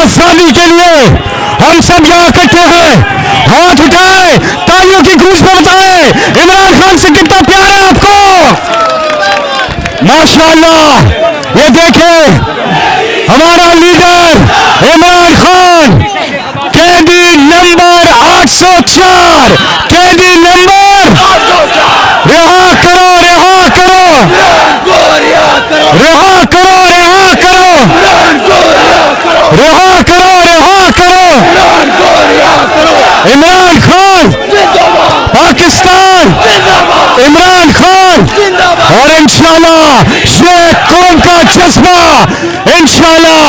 आजादी के लिए हम सब यहाँ इकट्ठे हैं। हाथ उठाए, तालियों की गूंज में बताए इमरान खान से कितना प्यार है आपको। माशाअल्लाह, ये देखें हमारा लीडर इमरान खान, कैदी नंबर 804, कैदी नंबर रिहा करो, रिहा करो, रिहा करो, रिहा करो, रिहा करो, रिहा करो। इमरान खान पाकिस्तान, इमरान खान। और इंशाल्लाह ये कौम का जज्बा, इंशाल्लाह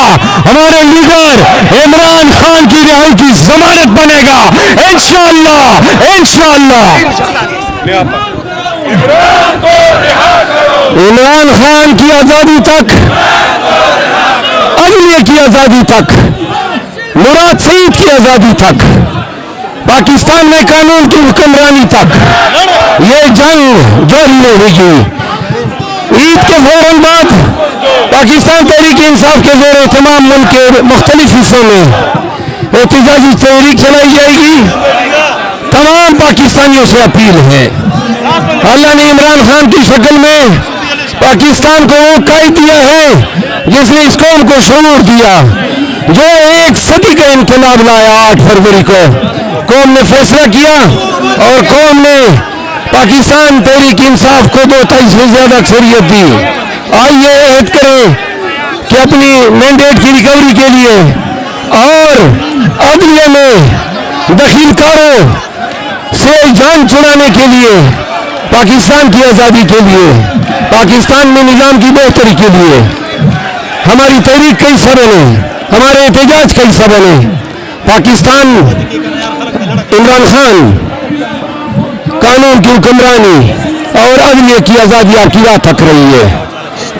हमारे लीडर इमरान खान की रिहाई की जमानत बनेगा, इंशाल्लाह, इंशाल्लाह। इमरान खान की आजादी तक, अदलिया की आजादी तक, मुराद सईद की आजादी तक, पाकिस्तान में कानून की हुक्मरानी तक ये जंग जारी रहेगी। ईद के फौरन बाद पाकिस्तान तहरीक इंसाफ के जोरे तमाम मुल्क के मुख्तलिफ हिस्सों में एहतजाजी तहरीक चलाई जाएगी। तमाम पाकिस्तानियों से अपील है, अल्लाह ने इमरान खान की शक्ल में पाकिस्तान को वो कायद दिया है जिसने इस कौम को शऊर दिया, जो एक सदी का इनकलाब लाया। 8 फरवरी को कौम ने फैसला किया और कौम ने पाकिस्तान तहरीक इंसाफ को 2/3 से ज्यादा अक्सरियत दी। आइए अहद करें कि अपनी मैंडेट की रिकवरी के लिए और अदलिया में दखीलकारों से जान छुड़ाने के लिए, पाकिस्तान की आज़ादी के लिए, पाकिस्तान में निज़ाम की बेहतरी के लिए हमारी तहरीक कैसा बने, हमारे एहतजाज कैसा बने। पाकिस्तान इमरान खान कानून की हुक्मरानी और अदलिया की आज़ादी आपकी राह तक रही है।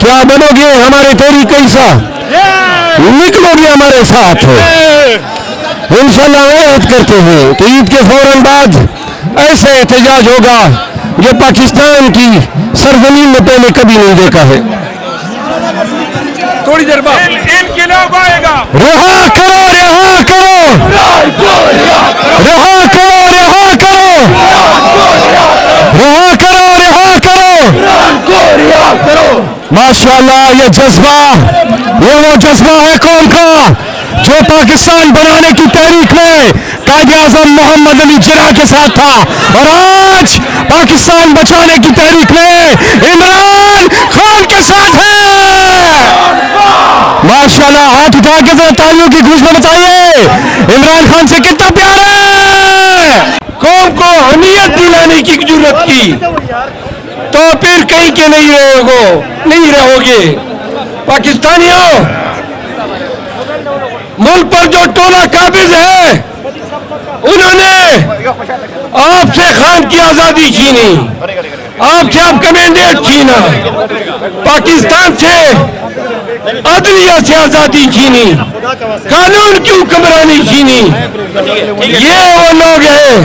क्या बनोगे हमारे तहरीक कैसा, निकलोगे हमारे साथ। इंशाल्लाह उम्मीद करते हैं कि ईद के फौरन बाद ऐसे एहतजाज होगा जो पाकिस्तान की सरजमीन में पहले कभी नहीं देखा है। थोड़ी देर बाद इनकिलाब आएगा। रिहा करो, रिहा करो, रिहा करो, रिहा करो, रिहा करो, रिहा करो। माशाअल्लाह, ये जज्बा, ये वो जज्बा है कौम का जो पाकिस्तान बनाने की तहरीक में कायद-ए-आज़म मोहम्मद अली जिन्ना के साथ था और आज पाकिस्तान बचाने की तहरीक में इमरान खान के साथ है। माशाअल्लाह, हाथ उठा के जरा तालियों की गूंज में बताइए इमरान खान से कितना प्यार है। कौम को अहमियत दिलाने की जरूरत की तो फिर कहीं के नहीं रहोगे। पाकिस्तानियों, मुल्क पर जो टोला काबिज है उन्होंने आपसे खान की आजादी छीनी, आपसे आपका मैंडेट छीना, पाकिस्तान से अदलिया से आजादी छीनी, कानून की हुक्मरानी छीनी। ये वो लोग हैं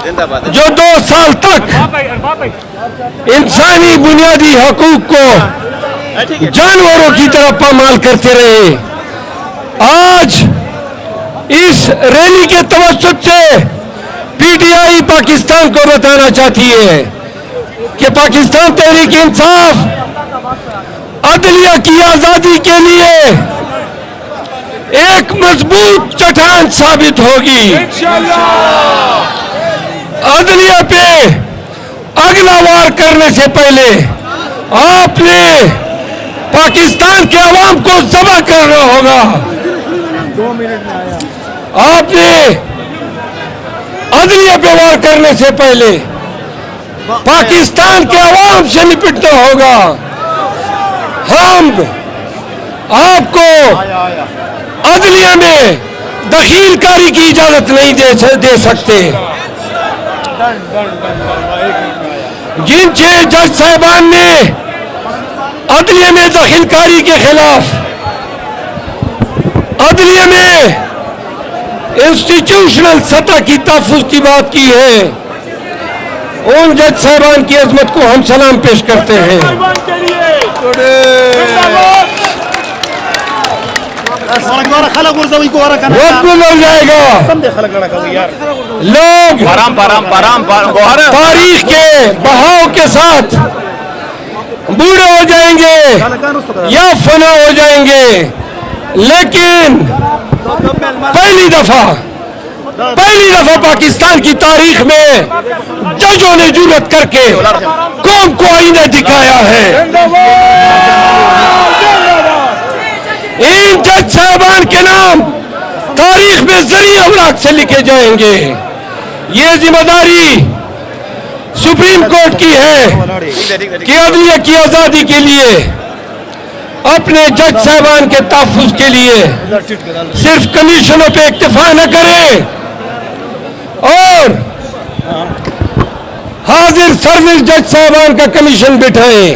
जो 2 साल तक इंसानी बुनियादी हकूक को जानवरों की तरह पामाल करते रहे। आज इस रैली के तवज्जुह से पीटीआई पाकिस्तान को बताना चाहती है कि पाकिस्तान तहरीक इंसाफ अदलिया की आजादी के लिए एक मजबूत चट्टान साबित होगी। अदलिया पे अगला वार करने से पहले आपने पाकिस्तान के अवाम को ज़ब्ह करना होगा। आपने अदलिया पे वार करने से पहले पाकिस्तान के अवाम से निपटना होगा। हम आपको अदलिया में दखीलकारी की इजाजत नहीं दे सकते। जिन 6 जज साहिबान ने अदलिया में दखीलकारी के खिलाफ अदलिया में इंस्टीट्यूशनल सतह की तहफ़्फ़ुज़ की बात की है, उन जज साहिबान की अजमत को हम सलाम पेश करते हैं। वक्त गुजर जाएगा। लोग तारीख के बहाव के साथ बूढ़े हो जाएंगे या फना हो जाएंगे, लेकिन पहली दफा पाकिस्तान की तारीख में जजों ने जुर्रत करके कौम को आईना दिखाया है। इन जज साहबान के नाम तारीख में जरिए अवराक से लिखे जाएंगे। ये जिम्मेदारी सुप्रीम कोर्ट की है कि अदलिया की आजादी के लिए, अपने जज साहबान के तहफ्फुज़ के लिए सिर्फ कमीशनों पे इक्तिफा न करें और हाजिर सर्विस जज साहबान का कमीशन बिठाएं,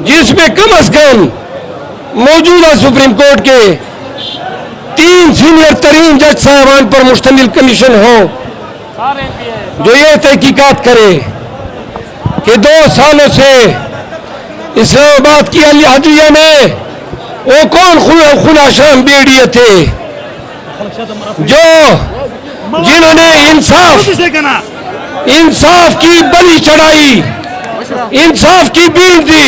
जिसमें कम अज कम मौजूदा सुप्रीम कोर्ट के 3 सीनियर तरीन जज साहबान पर मुश्तमिल कमीशन हो, जो ये तहकीकात करे कि 2 सालों से इस्लामाबाद की अदलिया में वो कौन खुलाशाम बेड़िए थे जिन्होंने इंसाफ की बलि चढ़ाई, इंसाफ की बीन दी।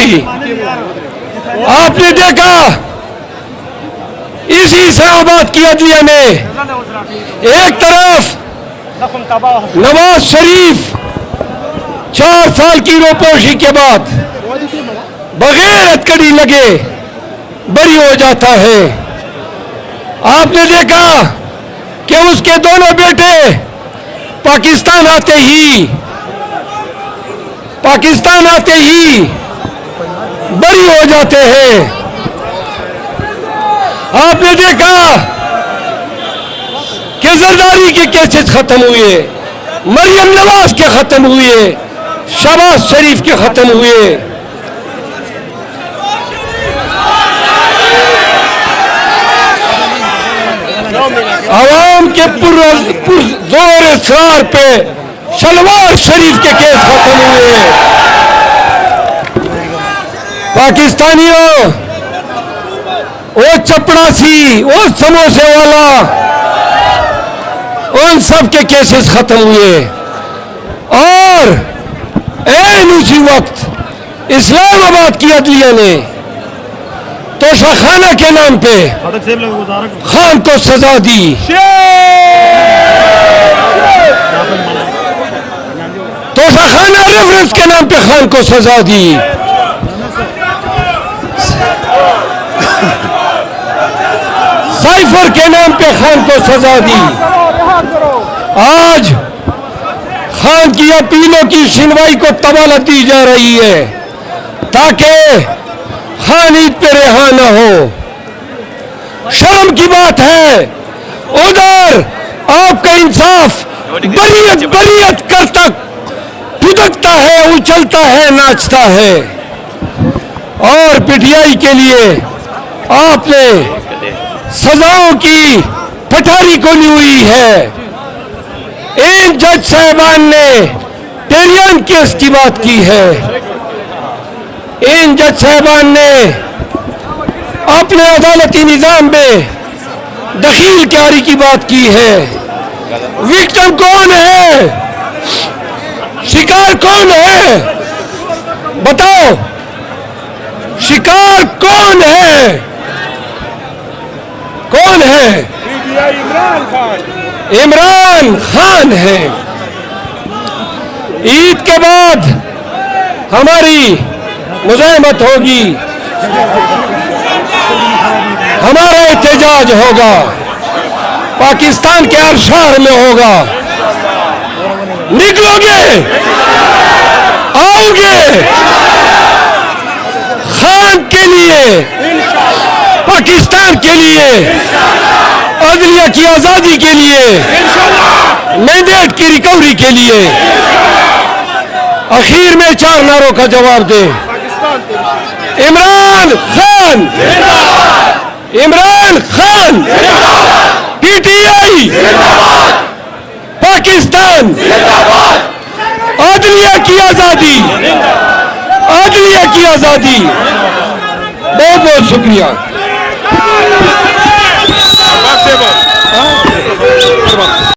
आपने देखा इसी इस्लामाबाद की अदलिया में एक तरफ नवाज शरीफ 4 साल की रोपोशी के बाद बगैर हथकड़ी लगे बरी हो जाता है। आपने देखा कि उसके दोनों बेटे पाकिस्तान आते ही बरी हो जाते हैं। आपने देखा कि जरदारी के केसेस खत्म हुए, मरियम नवाज के खत्म हुए, शहबाज शरीफ के खत्म हुए। आवाम के पुरजोर इसरार पे शलवार शरीफ के केस खत्म हुए। पाकिस्तानियों, वो चपड़ासी, वो समोसे वाला, उन सब के केसेस खत्म हुए। और ऐन उसी वक्त इस्लामाबाद की अदलिया ने तोशाखाना के नाम पे खान को सजा दी। तोशाखाना रेफरेंस के नाम पे खान को सजा दी। साइफर के नाम पे खान को सजा दी। आज खान की अपीलों की सुनवाई को तवालत दी जा रही है ताकि खान ईद पे रिहा न हो। शर्म की बात है, उधर आपका इंसाफ बरियत करता फुदकता है, उछलता है, नाचता है। और पीटीआई के लिए आपने सजाओं की पठारी खोली हुई है। इन जज साहबान ने टेरियन केस की बात की है। इन जज साहबान ने अपने अदालती निजाम में दखील कारी की बात की है। विक्टिम कौन है, शिकार कौन है, बताओ, शिकार कौन है? कौन है? इमरान खान है। ईद के बाद हमारी मुज़ाहमत होगी, हमारा एहतजाज होगा, पाकिस्तान के हर शहर में होगा। निकलोगे, आओगे खान के लिए, पाकिस्तान के लिए, अदलिया की आजादी के लिए, मैंडेट की रिकवरी के लिए। आखिर में 4 नारों का जवाब दे। इमरान खान, इमरान खान, पीटीआई, पाकिस्तान, अदलिया की आजादी, अदलिया की आजादी। बहुत बहुत शुक्रिया। है।